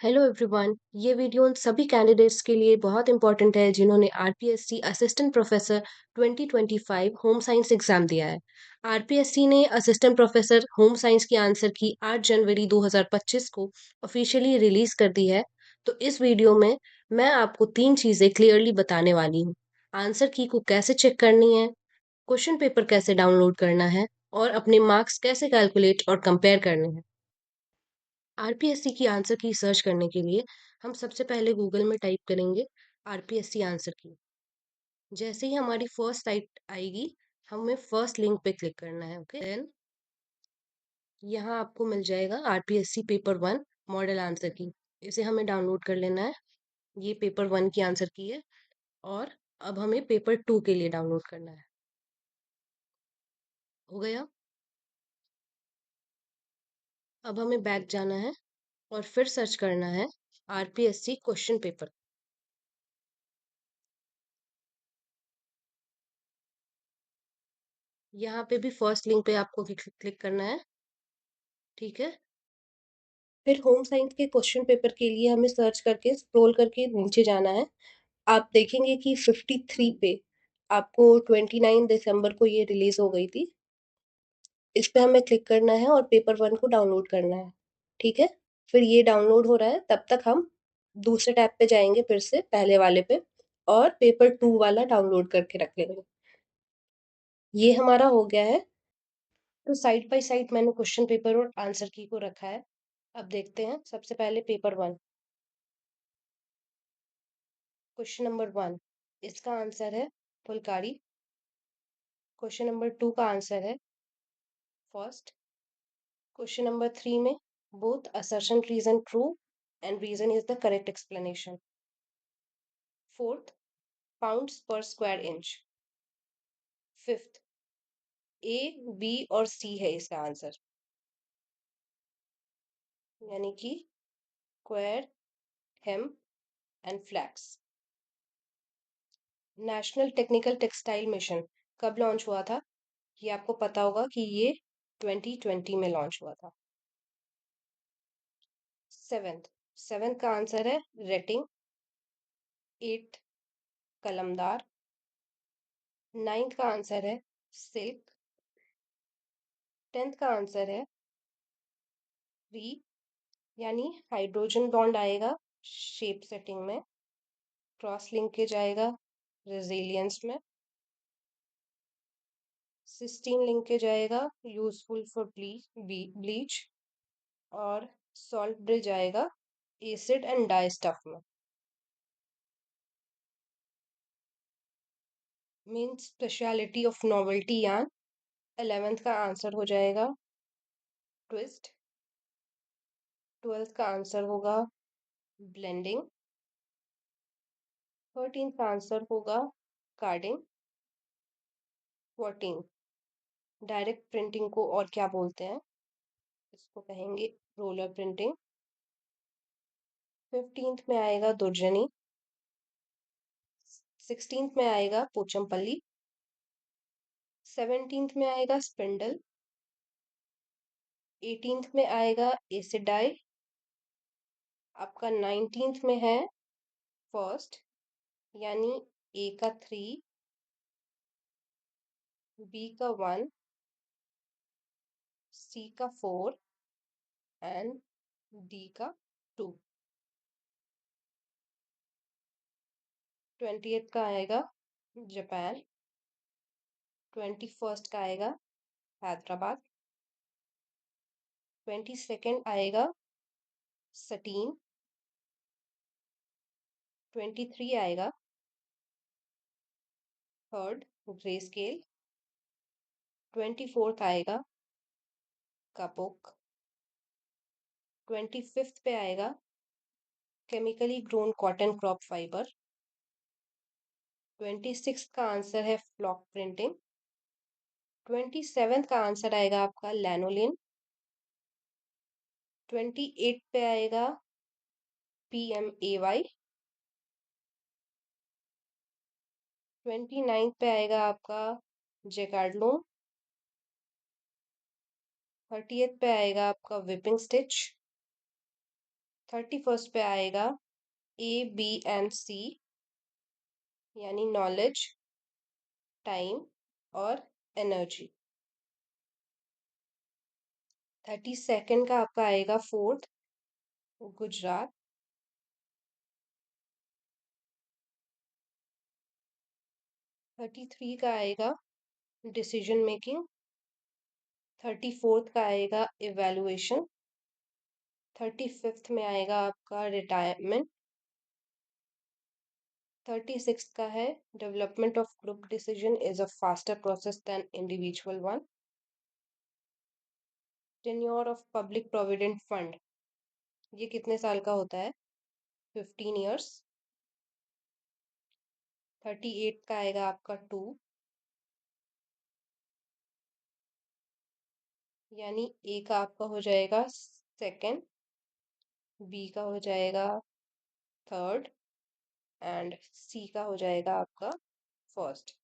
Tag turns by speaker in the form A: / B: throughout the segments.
A: Hello everyone. ये video उन सभी कैंडिडेट्स के लिए बहुत इंपॉर्टेंट है जिन्होंने RPSC assistant professor 2025 home science exam दिया है। आरपीएससी ने असिस्टेंट प्रोफेसर होम साइंस की आंसर की 8 जनवरी 2025 को ऑफिशियली रिलीज कर दी है। तो इस वीडियो में मैं आपको तीन चीजें क्लियरली बताने वाली हूँ। आंसर की को कैसे चेक करनी है, क्वेश्चन पेपर कैसे डाउनलोड करना है और अपने मार्क्स कैसे कैलकुलेट और कंपेयर करने हैं। आरपीएससी की आंसर की सर्च करने के लिए हम सबसे पहले गूगल में टाइप करेंगे आरपीएससी आंसर की। जैसे ही हमारी फर्स्ट साइट आएगी, हमें फर्स्ट लिंक पे क्लिक करना है। ओके, देन यहाँ आपको मिल जाएगा RPSC paper one model answer की। इसे हमें डाउनलोड कर लेना है। ये पेपर वन की आंसर की है और अब हमें पेपर टू के लिए डाउनलोड करना है। हो गया। अब हमें बैक जाना है और फिर सर्च करना है आरपीएससी क्वेश्चन पेपर। यहाँ पे भी फर्स्ट लिंक पे आपको क्लिक करना है। ठीक है। फिर होम साइंस के क्वेश्चन पेपर के लिए हमें सर्च करके स्क्रॉल करके नीचे जाना है। आप देखेंगे कि 53 पे आपको 29 दिसंबर को ये रिलीज हो गई थी। इस पे हमें क्लिक करना है और पेपर वन को डाउनलोड करना है। ठीक है। फिर ये डाउनलोड हो रहा है, तब तक हम दूसरे टैब पे जाएंगे, फिर से पहले वाले पे, और पेपर टू वाला डाउनलोड करके रख लेंगे। ये हमारा हो गया है। तो साइड बाय साइड मैंने क्वेश्चन पेपर और आंसर की को रखा है। अब देखते हैं। सबसे पहले paper one, question number one, इसका आंसर है फुलकारी। क्वेश्चन नंबर टू का आंसर है फर्स्ट। क्वेश्चन नंबर थ्री में both assertion reason true and reason is the correct explanation. Fourth, pounds per square inch. Fifth, A, B और C है इसका answer, यानी कि square, hem and flex. National technical textile mission कब launch हुआ था? ये आपको पता होगा कि ये 2020 में लॉन्च हुआ था। सेवेंथ, सेवेंथ का आंसर है रेटिंग। एट, कलमदार। नाइन्थ का आंसर है सिल्क। टेंथ का आंसर है फ्री, यानी हाइड्रोजन बॉन्ड आएगा शेप सेटिंग में। क्रॉस लिंकेज आएगा रेजिलियंस में। सिस्टीन लिंकेज आएगा यूजफुल फॉर ब्लीच। और सॉल्ट ब्रिज आएगा एसिड एंड डाई स्टफ में। मेन स्पेशलिटी ऑफ नोवेल्टी यान। 11th का आंसर हो जाएगा ट्विस्ट। 12th का आंसर होगा ब्लेंडिंग। 13th का आंसर होगा कार्डिंग। 14, डायरेक्ट प्रिंटिंग को और क्या बोलते हैं? इसको कहेंगे रोलर प्रिंटिंग। 15th में आएगा दुर्जनी। 16th में आएगा पोचमपल्ली। 17th में आएगा स्पिंडल। 18th में आएगा एसिडाई। आपका 19th में है फर्स्ट, यानी ए का 3, बी का 1, सी का 4 एंड डी का 2। 20th का आएगा जापान। 21st का आएगा हैदराबाद। 22nd आएगा सटीन। 23 आएगा थर्ड ग्रे स्केल। 24th आएगा कपोक। 25th पे आएगा chemically grown cotton crop fibre. 26th का आंसर है फ्लॉक प्रिंटिंग। 27th का आंसर आएगा आपका लैनोलिन। 28 पे आएगा PMAY। 29 पे आएगा आपका जेकार्डलूम। 30th पे आएगा आपका विपिंग स्टिच। 31st पे आएगा A, B and C, यानी नॉलेज, टाइम और एनर्जी। 32nd का आपका आएगा फोर्थ, गुजरात। 33 का आएगा डिसीजन मेकिंग। 34th का आएगा इवेलुएशन। 35th में आएगा आपका रिटायरमेंट। 36 का है development of group decision is a faster process than individual one. Tenure of public provident fund, ये कितने साल का होता है? 15 years। 38 का आएगा आपका 2, यानी ए का आपका हो जाएगा सेकंड, बी का हो जाएगा थर्ड एंड सी का हो जाएगा आपका फर्स्ट।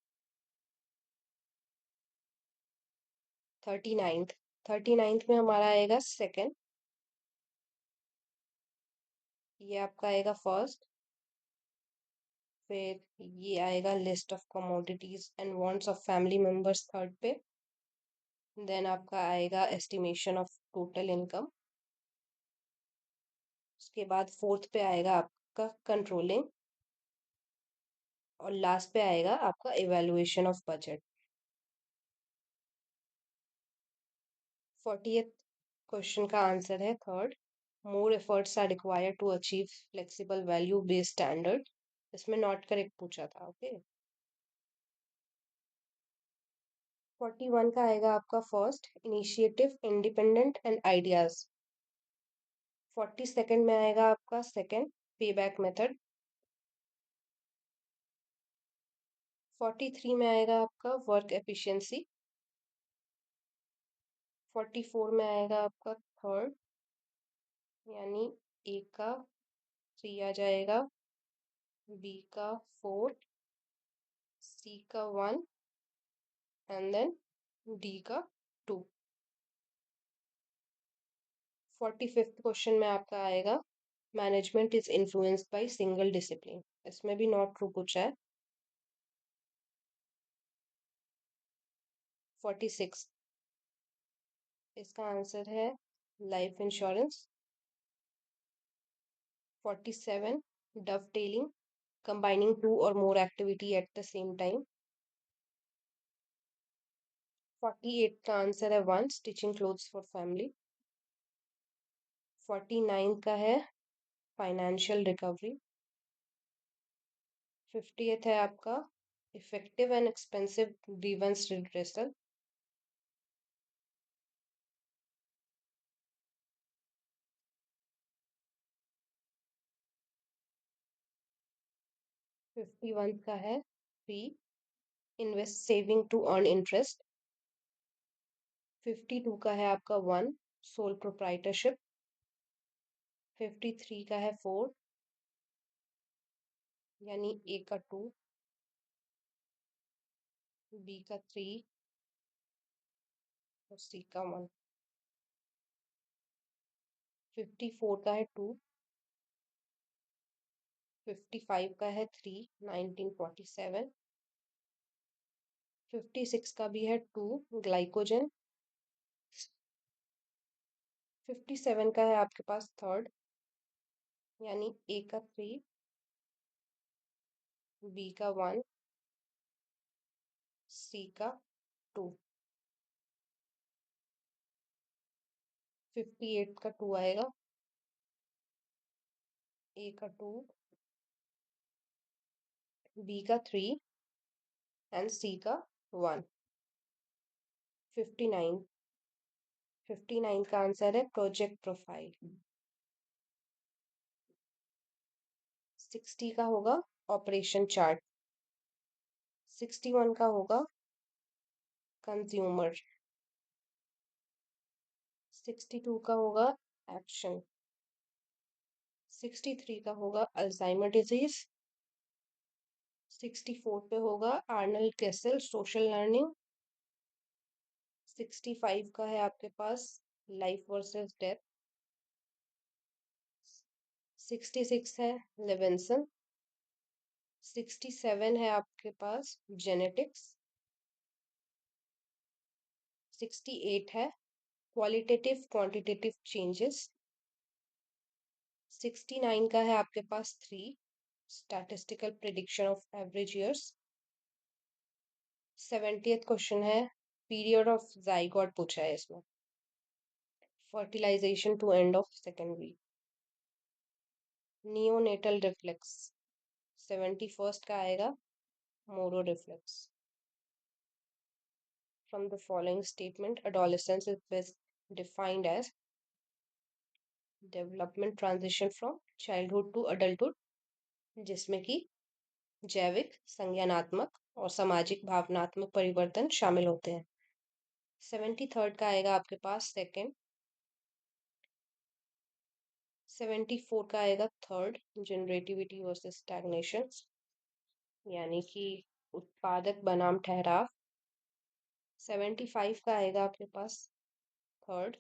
A: 39th में हमारा आएगा सेकंड, ये आपका आएगा फर्स्ट। फिर ये आएगा list of commodities and wants of family members third पे। देन आपका आएगा एस्टिमेशन ऑफ टोटल इनकम। उसके बाद फोर्थ पे आएगा आपका कंट्रोलिंग और लास्ट पे आएगा आपका evaluation of budget. 40th question का आंसर है third, more efforts are required to achieve flexible value based standard. इसमें नॉट करेक्ट पूछा था, ओके। 41 का आएगा आपका first, initiative independent and ideas. 42nd में आएगा आपका सेकंड, पे बैक मेथड। 43 में आएगा आपका वर्क एफिशिएंसी। 44 में आएगा आपका थर्ड, यानी ए का 3 आ जाएगा, बी का 4, सी का 1 एंड देन डी का 2। 45th क्वेश्चन में आपका आएगा management is influenced by single discipline. इसमें भी नॉट ट्रू पूछा है। 46, इसका आंसर है life insurance. 47, डवटेलिंग, combining two or more activity at the same time। 48 का आंसर है 1, स्टिचिंग क्लोथ्स फॉर फैमिली। 49 का है फाइनेंशियल रिकवरी। 50th है आपका effective and expensive grievance redressal. 51 का है free invest saving to earn interest. 52 का है आपका 1, सोल प्रोप्राइटरशिप। 53 का है 4, यानी ए का 2, बी का 3 और सी का 1। 54 का है 2, 55 का है 3, 1947। 56 का भी है 2, ग्लाइकोजन। 57 का है आपके पास थर्ड, यानी ए का 3, बी का 1, सी का 2। 58 का 2 आएगा, ए का 2, बी का 3 एंड सी का 1। 59, 59 का आंसर है प्रोजेक्ट प्रोफाइल। 60 का होगा ऑपरेशन चार्ट। 61 का होगा कंज्यूमर। 62 का होगा एक्शन। 63 का होगा अल्जाइमर डिजीज। 64 पे होगा आर्नल्ड कैसल सोशल लर्निंग। 65 का है आपके पास लाइफ वर्सेस डेथ। 66 है लेविंसन। 67 है आपके पास जेनेटिक्स। 68 है क्वालिटेटिव क्वांटिटेटिव चेंजेस। 69 का है आपके पास 3 statistical prediction of average years. 70th question है पीरियड ऑफ जाइगोट पूछा है इसमें। Fertilization to end of second week. Neonatal reflex 71st का आएगा Moro reflex. From the following statement, adolescence is best defined as development transition from childhood to adulthood, जिसमें कि जैविक, संज्ञानात्मक और सामाजिक भावनात्मक परिवर्तन शामिल होते हैं। 73rd का आएगा आपके पास सेकंड। 74 का आएगा थर्ड, जनरेटिविटी वर्सेस स्टैग्नेशन, यानी कि उत्पादक बनाम ठहराव। 75 का आएगा आपके पास थर्ड।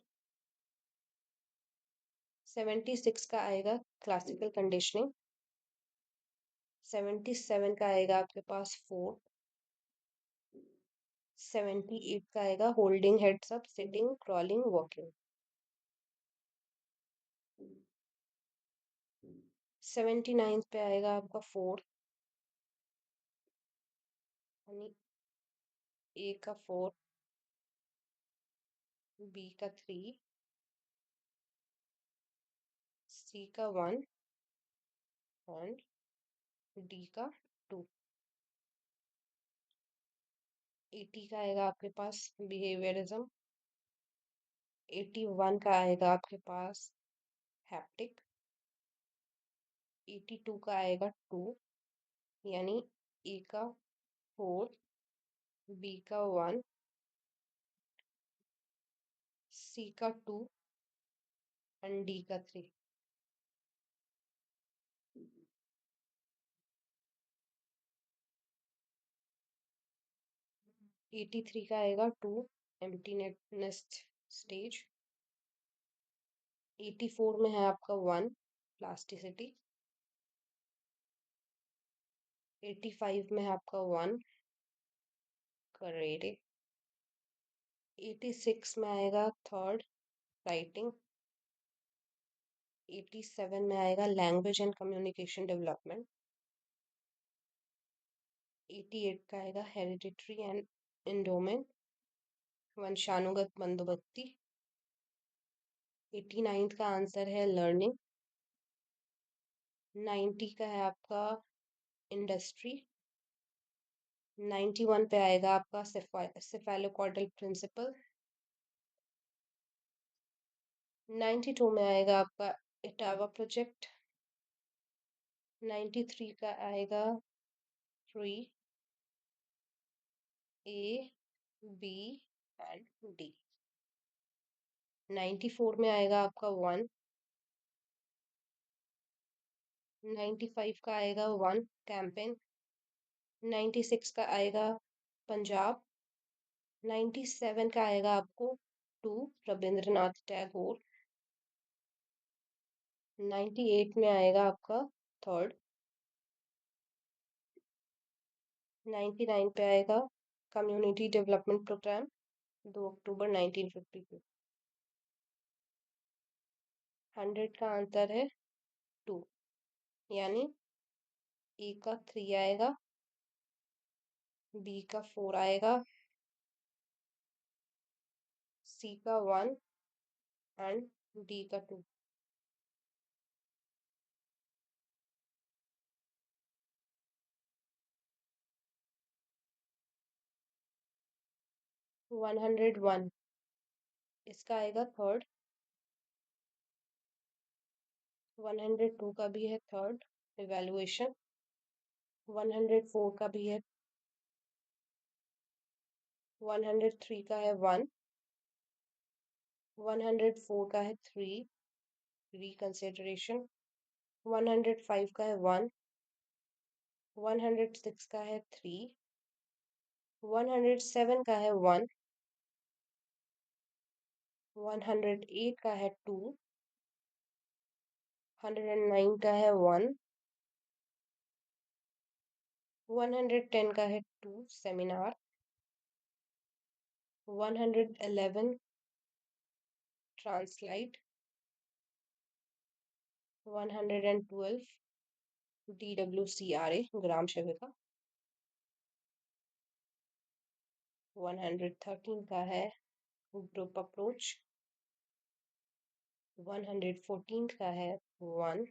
A: 76 का आएगा क्लासिकल कंडीशनिंग। 77 का आएगा आपके पास फोर्थ। 78 का आएगा holding heads up, sitting, crawling, walking. 79 पे आएगा आपका फोर्थ, यानी ए का 4, बी का 3, सी का 1 एंड डी का 2। 80 का आएगा आपके पास बिहेवियरिज्म। 81 का आएगा आपके पास हैप्टिक। 82 का आएगा 2, यानी ए का 4, बी का 1, सी का 2 एंड डी का 3। 83 का आएगा 2, एम्प्टीनेस स्टेज। 84 में है आपका 1, प्लास्टिसिटी। 85 में है आपका 1, करेरे। 86 में आएगा थर्ड, राइटिंग। 87 में आएगा लैंग्वेज एंड कम्युनिकेशन डेवलपमेंट। 88 का आएगा हेरिडिटरी एंड इंडोमेंट, वंशानुगत बंदोबस्ती। 89 का आंसर है लर्निंग। 90 का है आपका इंडस्ट्री। 91 पे आएगा आपका सेफेलोकॉर्डल प्रिंसिपल। 92 में आएगा आपका इटावा प्रोजेक्ट। 93 का आएगा 3, ए, बी एंड डी। 94 में आएगा आपका 1। 95 का आएगा 1, कैंपेन। 96 का आएगा पंजाब। 97 का आएगा आपको 2, रविंद्रनाथ टैगोर। 98 में आएगा आपका थर्ड। 99 पे आएगा कम्युनिटी डेवलपमेंट प्रोग्राम, 2 अक्टूबर 1952। 100 का आंसर है 2, यानी ए का 3 आएगा, बी का 4 आएगा, सी का 1 एंड डी का 2। 101 इसका आएगा थर्ड। 102 का भी है थर्ड, इवेल्युएशन। 104 का भी है। 103 का है 1। 104 का है 3, रिकंसिडरेशन। 105 का है 1। 106 का है 3। 107 का है 1। 108 का है 2। 109 का है 1, 110 का है 2 सेमिनार, 111 ट्रांसलाइट, 112 DWCRA ग्राम सेविका, 113 का है ग्रुप अप्रोच, 114 का है 1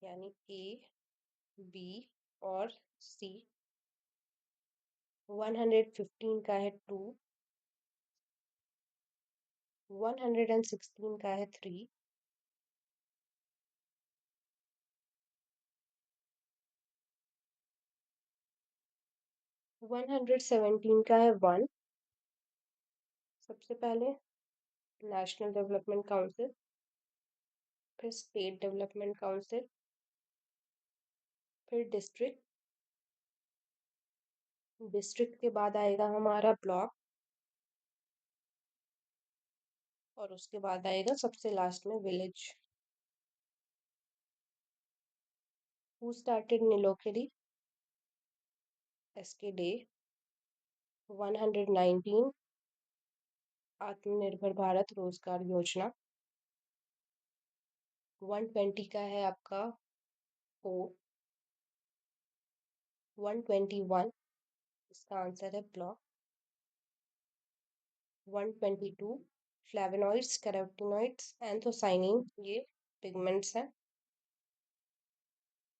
A: यानी ए, बी और सी, 115 का है 2, 116 का है 3, 117 का है 1। सबसे पहले नेशनल डेवलपमेंट काउंसिल, फिर स्टेट डेवलपमेंट काउंसिल, फिर डिस्ट्रिक्ट, डिस्ट्रिक्ट के बाद आएगा हमारा ब्लॉक, और उसके बाद आएगा सबसे लास्ट में village. Who started Nilokheri? S K De. 119 Atmanirbhar Bharat रोजगार योजना। 120 का है आपका 4, 121 इसका आंसर है ब्लॉक, 122 फ्लेवोनॉइड्स, कैरोटीनॉइड्स, एंथोसाइनिन ये पिगमेंट्स हैं।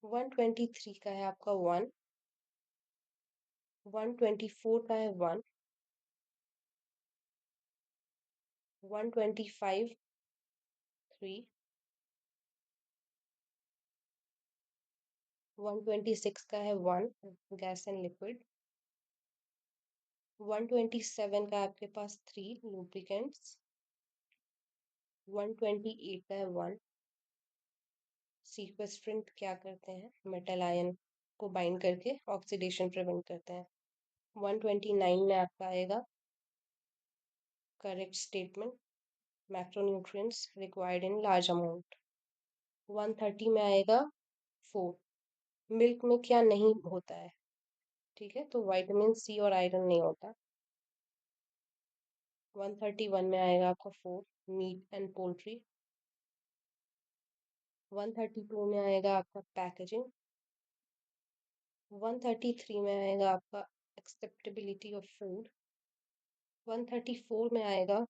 A: 123 का है आपका 1, 124 का है 1, 125 3, 126 का है 1 गैस एंड लिक्विड, 127 का है आपके पास 3 लुब्रिकेंट्स, 128 का है 1 सीक्वेस्ट्रेंट क्या करते हैं मेटल आयन को बाइंड करके ऑक्सीडेशन प्रिवेंट करते हैं। 129 में आपका आएगा correct statement, macronutrients required in large amount. 130 में आएगा 4 मिल्क में क्या नहीं होता है, ठीक है, तो विटामिन सी और आयरन नहीं होता। 131 में आएगा आपका 4 मीट एंड पोल्ट्री। 132 में आएगा आपका पैकेजिंग। 133 में आएगा आपका एक्सेप्टेबिलिटी ऑफ फूड। 134 में आएगा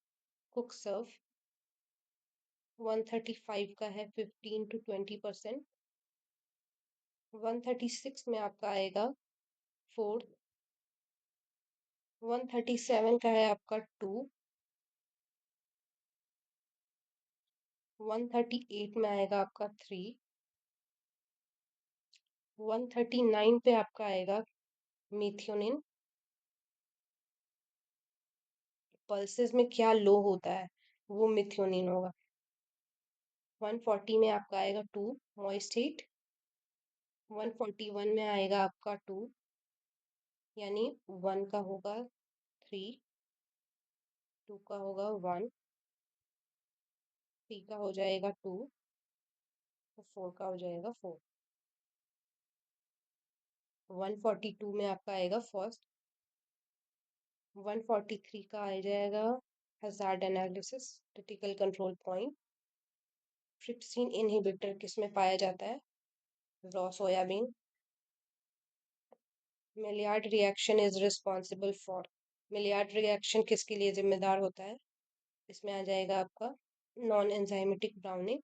A: कुक सर्व। 135 का है 15 to 20%। 136 में आपका आएगा 4। 137 का है आपका 2। 138 में आएगा आपका 3। 139 पे आपका आएगा मेथियोनिन। पल्सेस में क्या लो होता है वो मिथियोनिन होगा। 140 में आपका आएगा 2 मॉइस्ट हीट। 141 में आएगा आपका 2 यानी 1 का होगा 3, 2 का होगा 1, 3 का हो जाएगा 2 और 4 का हो जाएगा 4। 142 में आपका आएगा फर्स्ट। 143 का आ जाएगा hazard analysis critical control point. Trypsin inhibitor किस में पाया जाता है? Raw soybean. Maillard reaction is responsible for, Maillard reaction किसके लिए जिम्मेदार होता है? इसमें आ जाएगा आपका नॉन एंजाइमेटिक ब्राउनिंग।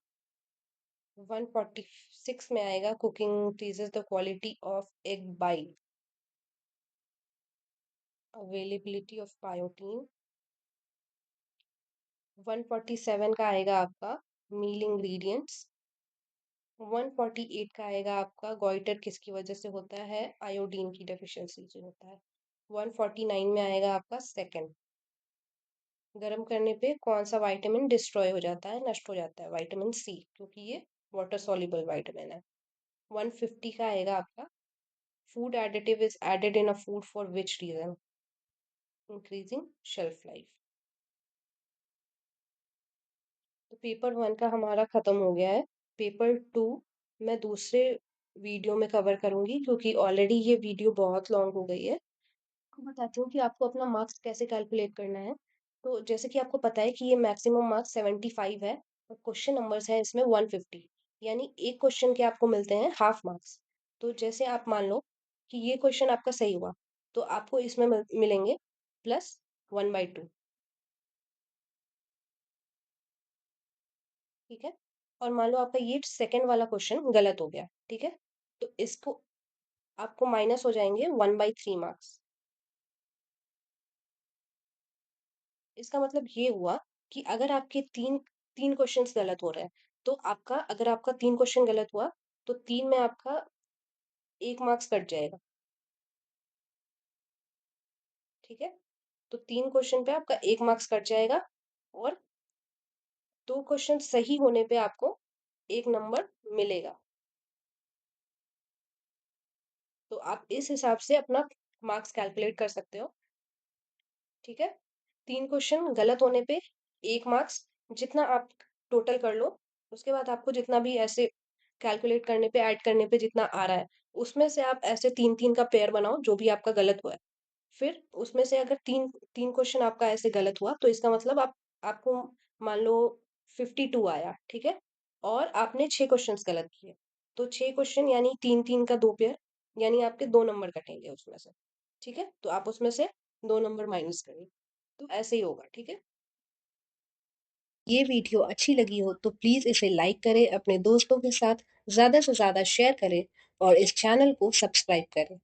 A: 146 में आएगा cooking increases the quality of egg by availability of biotin. 147 का आएगा आपका मील इंग्रेडिएंट्स। 148 का आएगा आपका गॉइटर किसकी वजह से होता है? आयोडीन की डेफिशिएंसी से होता है। 149 में आएगा आपका सेकंड, गर्म करने पे कौन सा विटामिन डिस्ट्रॉय हो जाता है, नष्ट हो जाता है? विटामिन सी, क्योंकि ये वाटर सॉल्युबल विटामिन है। 150 का आएगा आपका food additive is added in a food for which reason? Increasing shelf life. तो पेपर 1 का हमारा खत्म हो गया है। पेपर 2 मैं दूसरे वीडियो में कवर करूँगी क्योंकि ऑलरेडी ये वीडियो बहुत लॉन्ग हो गई है। आपको बताती हूँ कि आपको अपना मार्क्स कैसे कैलकुलेट करना है। तो जैसे कि आपको पता है कि ये मैक्सिमम मार्क्स 75 है और क्वेश्चन नंबर्स है इसमें 150, यानी एक क्वेश्चन के आपको मिलते हैं हाफ मार्क्स। तो जैसे आप मान लो कि ये क्वेश्चन आपका सही हुआ, तो आपको इसमें मिलेंगे प्लस 1/2। ठीक है। और मान लो आपका ये सेकंड वाला क्वेश्चन गलत हो गया, ठीक है, तो इसको आपको माइनस हो जाएंगे 1/3 मार्क्स। इसका मतलब ये हुआ कि अगर आपके तीन तीन क्वेश्चंस गलत हो रहे हैं, तो आपका अगर आपका तीन क्वेश्चन गलत हुआ, तो तीन में आपका एक मार्क्स कट जाएगा। ठीक है। तो तीन क्वेश्चन पे आपका एक मार्क्स कट जाएगा और दो क्वेश्चन सही होने पे आपको एक नंबर मिलेगा। तो आप इस हिसाब से अपना मार्क्स कैलकुलेट कर सकते हो। ठीक है। तीन क्वेश्चन गलत होने पे एक मार्क्स, जितना आप टोटल कर लो, उसके बाद आपको जितना भी ऐसे कैलकुलेट करने पे ऐड करने पे जितना आ रहा है, उसमें से आप ऐसे तीन तीन का पेयर बनाओ जो भी आपका गलत हुआ है। फिर उसमें से अगर तीन तीन क्वेश्चन आपका ऐसे गलत हुआ, तो इसका मतलब आप आपको मान लो 52 आया, ठीक है, और आपने छह क्वेश्चन गलत किए, तो छह क्वेश्चन यानी तीन तीन का दो पेयर, यानी आपके दो नंबर कटेंगे उसमें से। ठीक है, तो आप उसमें से दो नंबर माइनस करिए। तो ऐसे ही होगा। ठीक है। ये वीडियो अच्छी लगी हो तो प्लीज़ इसे लाइक करें, अपने दोस्तों के साथ ज़्यादा से ज़्यादा शेयर करें और इस चैनल को सब्सक्राइब करें।